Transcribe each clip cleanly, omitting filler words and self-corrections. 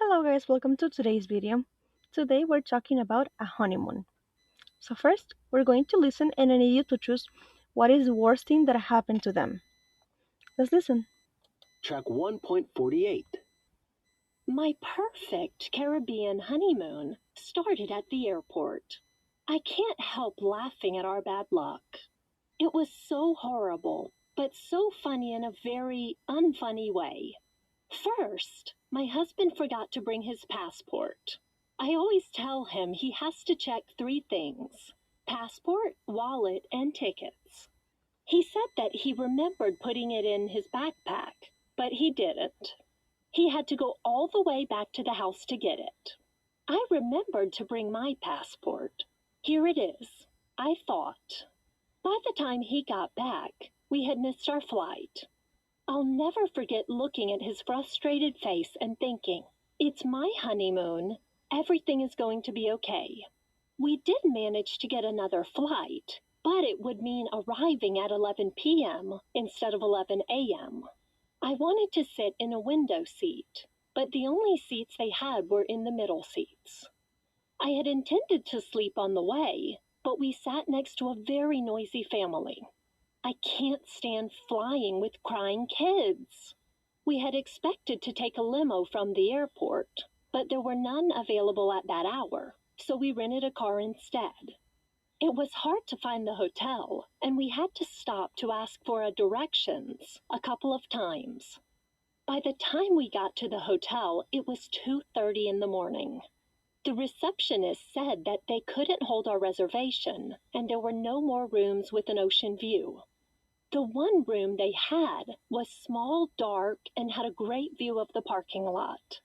Hello guys, welcome to today's video. Today we're talking about a honeymoon. So first, we're going to listen and I need you to choose what is the worst thing that happened to them. Let's listen. Track 1.48. My perfect Caribbean honeymoon started at the airport. I can't help laughing at our bad luck. It was so horrible, but so funny in a very unfunny way. First, my husband forgot to bring his passport. I always tell him he has to check three things: passport, wallet, and tickets. He said that he remembered putting it in his backpack, but he didn't. He had to go all the way back to the house to get it. I remembered to bring my passport. Here it is, I thought. By the time he got back, we had missed our flight. I'll never forget looking at his frustrated face and thinking, it's my honeymoon. Everything is going to be okay. We did manage to get another flight, but it would mean arriving at 11 p.m. instead of 11 a.m. I wanted to sit in a window seat, but the only seats they had were in the middle seats. I had intended to sleep on the way, but we sat next to a very noisy family. I can't stand flying with crying kids. We had expected to take a limo from the airport, but there were none available at that hour, so we rented a car instead. It was hard to find the hotel, and we had to stop to ask for directions a couple of times. By the time we got to the hotel, it was 2:30 in the morning. The receptionist said that they couldn't hold our reservation, and there were no more rooms with an ocean view. The one room they had was small, dark, and had a great view of the parking lot.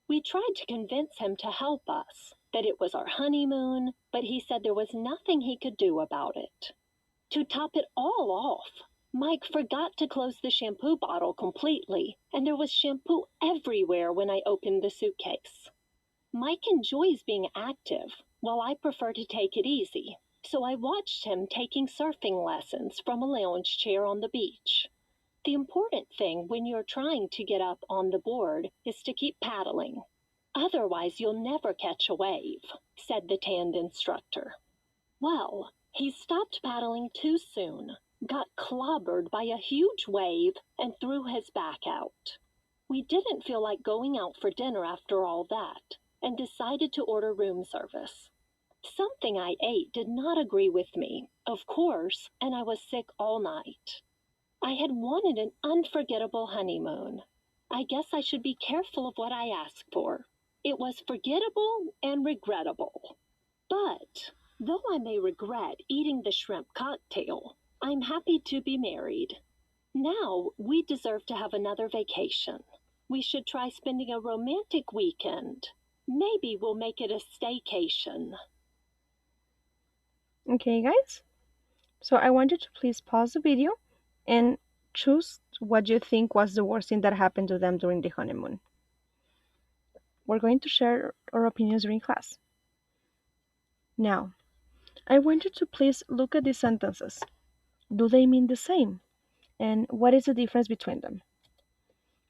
We tried to convince him to help us, that it was our honeymoon, but he said there was nothing he could do about it. To top it all off, Mike forgot to close the shampoo bottle completely, and there was shampoo everywhere when I opened the suitcase. Mike enjoys being active, while I prefer to take it easy, so I watched him taking surfing lessons from a lounge chair on the beach. The important thing when you're trying to get up on the board is to keep paddling. Otherwise, you'll never catch a wave, said the tanned instructor. Well, he stopped paddling too soon, got clobbered by a huge wave, and threw his back out. We didn't feel like going out for dinner after all that, and decided to order room service. Something I ate did not agree with me, of course, and I was sick all night. I had wanted an unforgettable honeymoon. I guess I should be careful of what I ask for. It was forgettable and regrettable. But though I may regret eating the shrimp cocktail, I'm happy to be married. Now we deserve to have another vacation. We should try spending a romantic weekend. Maybe we'll make it a staycation. Okay guys, so I want you to please pause the video and choose what you think was the worst thing that happened to them during the honeymoon. We're going to share our opinions during class. Now, I want you to please look at these sentences. Do they mean the same? And what is the difference between them?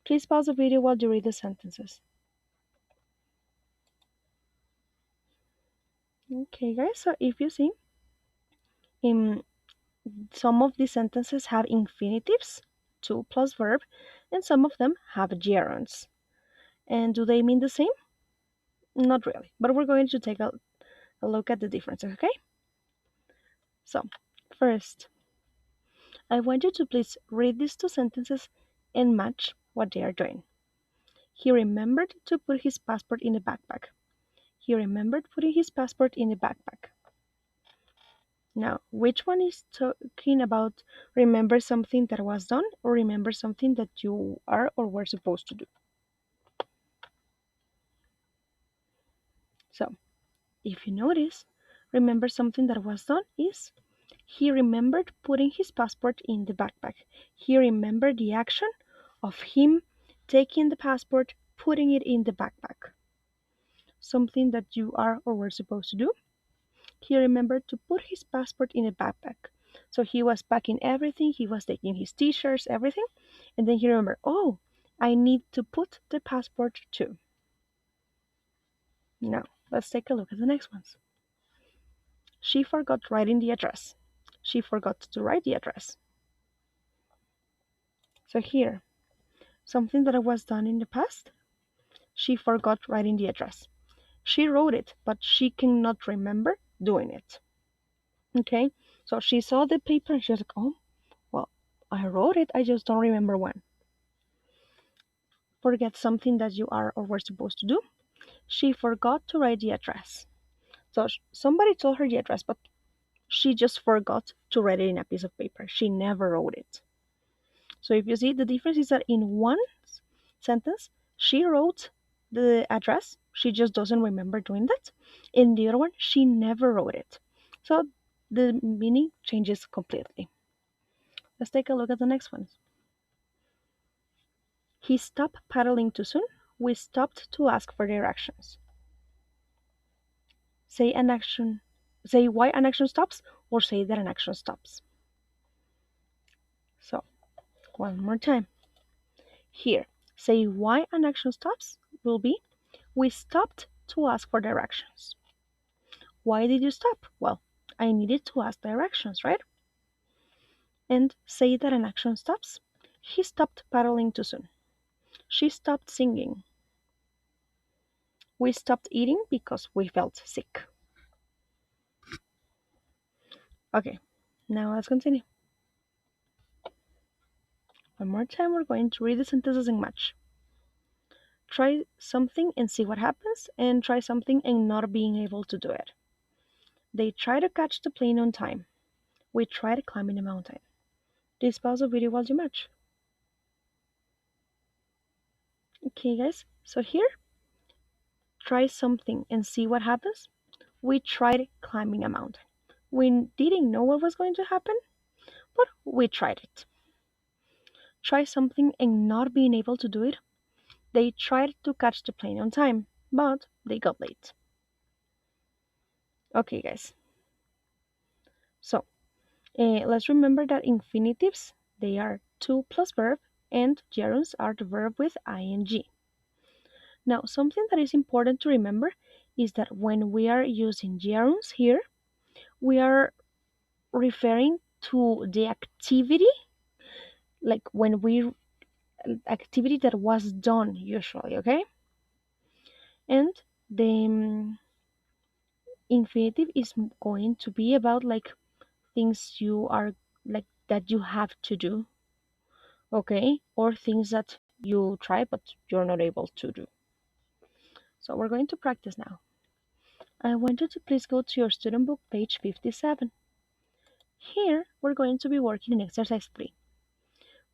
Please pause the video while you read the sentences. Okay, guys, so if you see, in some of these sentences have infinitives, to plus verb, and some of them have gerunds. And do they mean the same? Not really, but we're going to take a look at the differences, okay? So, first, I want you to please read these two sentences and match what they are doing. He remembered to put his passport in the backpack. He remembered putting his passport in the backpack. Now, which one is talking about remember something that was done or remember something that you are or were supposed to do? So, if you notice, remember something that was done is he remembered putting his passport in the backpack. He remembered the action of him taking the passport, putting it in the backpack. Something that you are or were supposed to do. He remembered to put his passport in a backpack. So he was packing everything, he was taking his t-shirts, everything, and then he remembered, oh, I need to put the passport too. Now, let's take a look at the next ones. She forgot writing the address. She forgot to write the address. So here, something that was done in the past, she forgot writing the address. She wrote it, but she cannot remember doing it. Okay? So she saw the paper and she was like, oh, well, I wrote it, I just don't remember when. Forget something that you are or were supposed to do. She forgot to write the address. So somebody told her the address, but she just forgot to write it in a piece of paper. She never wrote it. So if you see, the difference is that in one sentence, she wrote the address, she just doesn't remember doing that. In the other one, she never wrote it. So the meaning changes completely. Let's take a look at the next one. He stopped paddling too soon. We stopped to ask for directions. Say an action, say why an action stops, or say that an action stops. So, one more time. Here, say why an action stops will be we stopped to ask for directions. Why did you stop? Well, I needed to ask directions, right? And say that an action stops. He stopped paddling too soon. She stopped singing. We stopped eating because we felt sick. Okay, now let's continue. One more time, we're going to read the sentences and match. Try something and see what happens, and try something and not being able to do it. They try to catch the plane on time. We tried climbing a mountain. Please pause the video while you match. Okay, guys, so here, try something and see what happens. We tried climbing a mountain. We didn't know what was going to happen, but we tried it. Try something and not being able to do it. They tried to catch the plane on time, but they got late. Okay, guys. So, let's remember that infinitives, they are to plus verb, and gerunds are the verb with ing. Now, something that is important to remember is that when we are using gerunds here, we are referring to the activity, like when we activity that was done usually, okay? And the infinitive is going to be about like things you are like that you have to do, okay? Or things that you try but you're not able to do. So we're going to practice now. I want you to please go to your student book, page 57. Here, we're going to be working in exercise 3.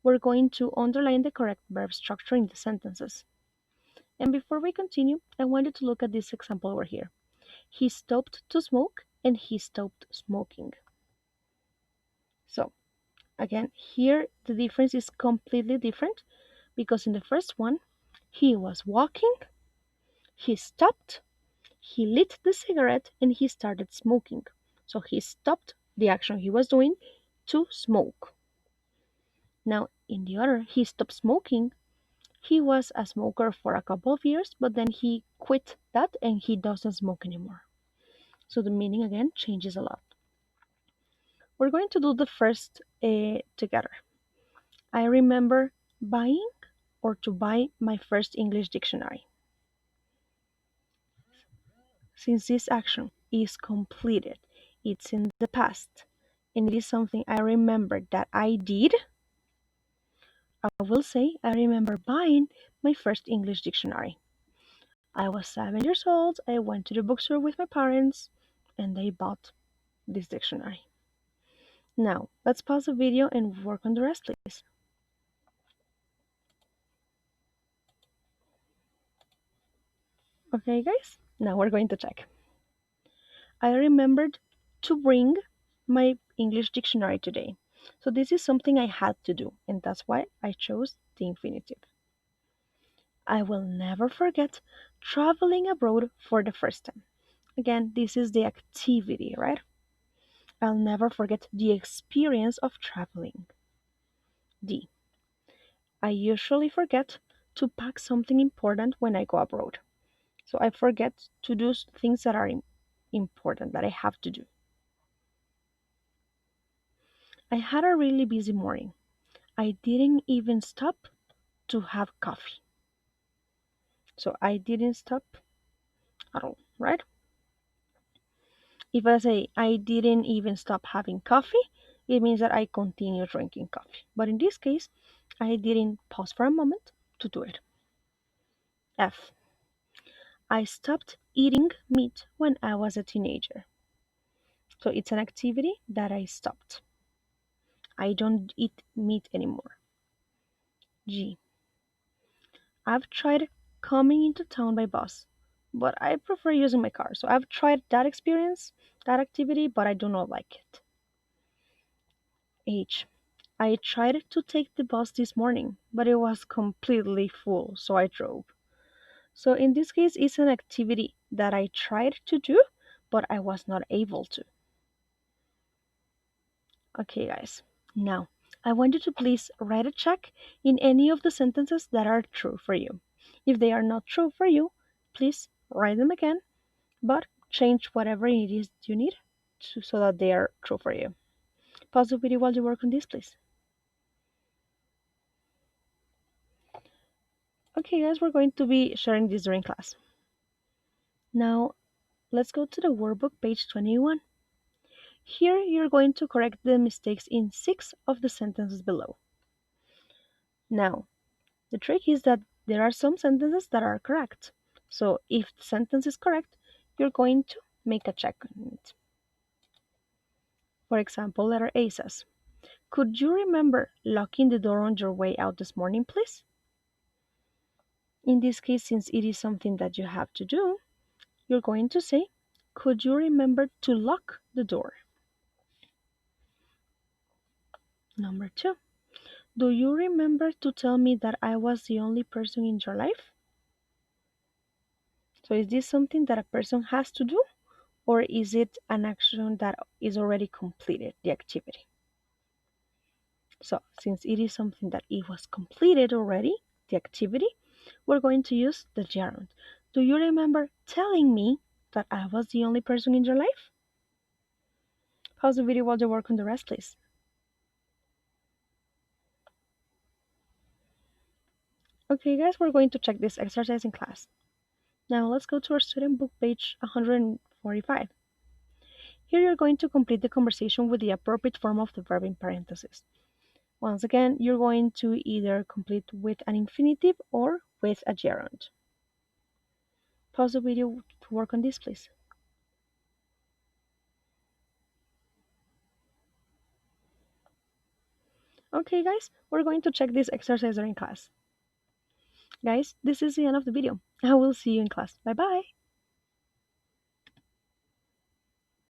We're going to underline the correct verb structure in the sentences. And before we continue, I want you to look at this example over here. He stopped to smoke and he stopped smoking. So, again, here the difference is completely different because in the first one, he was walking, he stopped, he lit the cigarette, and he started smoking. So he stopped the action he was doing to smoke. Now, in the other, he stopped smoking. He was a smoker for a couple of years, but then he quit that and he doesn't smoke anymore. So the meaning again changes a lot. We're going to do the first together. I remember buying or to buy my first English dictionary. Since this action is completed, it's in the past, and it is something I remember that I did, I will say I remember buying my first English dictionary. I was 7 years old, I went to the bookstore with my parents, and they bought this dictionary. Now, let's pause the video and work on the rest, please. Okay, guys, now we're going to check. I remembered to bring my English dictionary today. So this is something I had to do, and that's why I chose the infinitive. I will never forget traveling abroad for the first time. Again, this is the activity, right? I'll never forget the experience of traveling. D. I usually forget to pack something important when I go abroad. So I forget to do things that are important that I have to do. I had a really busy morning. I didn't even stop to have coffee. So I didn't stop at all, right? If I say I didn't even stop having coffee, it means that I continue drinking coffee. But in this case, I didn't pause for a moment to do it. F. I stopped eating meat when I was a teenager. So it's an activity that I stopped. I don't eat meat anymore. G. I've tried coming into town by bus, but I prefer using my car. So I've tried that experience, that activity, but I do not like it. H. I tried to take the bus this morning, but it was completely full, so I drove. So in this case, it's an activity that I tried to do, but I was not able to. Okay, guys. Now, I want you to please write a check in any of the sentences that are true for you. If they are not true for you, please write them again, but change whatever it is you need so that they are true for you. Pause the video while you work on this, please. Okay, guys, we're going to be sharing this during class. Now, let's go to the workbook, page 21. Here, you're going to correct the mistakes in 6 of the sentences below. Now, the trick is that there are some sentences that are correct. So if the sentence is correct, you're going to make a check on it. For example, letter A says, could you remember locking the door on your way out this morning, please? In this case, since it is something that you have to do, you're going to say, could you remember to lock the door? Number 2, do you remember to tell me that I was the only person in your life? So is this something that a person has to do, or is it an action that is already completed, the activity? So since it is something that it was completed already, the activity, we're going to use the gerund. Do you remember telling me that I was the only person in your life? Pause the video while you work on the rest, please. Okay, guys, we're going to check this exercise in class. Now let's go to our student book, page 145. Here you're going to complete the conversation with the appropriate form of the verb in parentheses. Once again, you're going to either complete with an infinitive or with a gerund. Pause the video to work on this, please. Okay, guys, we're going to check this exercise during class. Guys, this is the end of the video. I will see you in class. Bye bye.